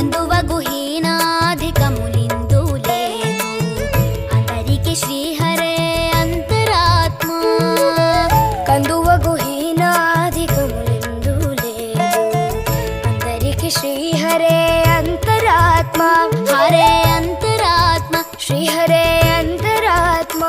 కందువగు హీనాధికములిందు లేదు అందరికి శ్రీహరే అంతరాత్మ కందువగు హీనాధికములిందు లేదు అందరికి శ్రీహరే అంతరాత్మ హరే అంతరాత్మ శ్రీహరే అంతరాత్మ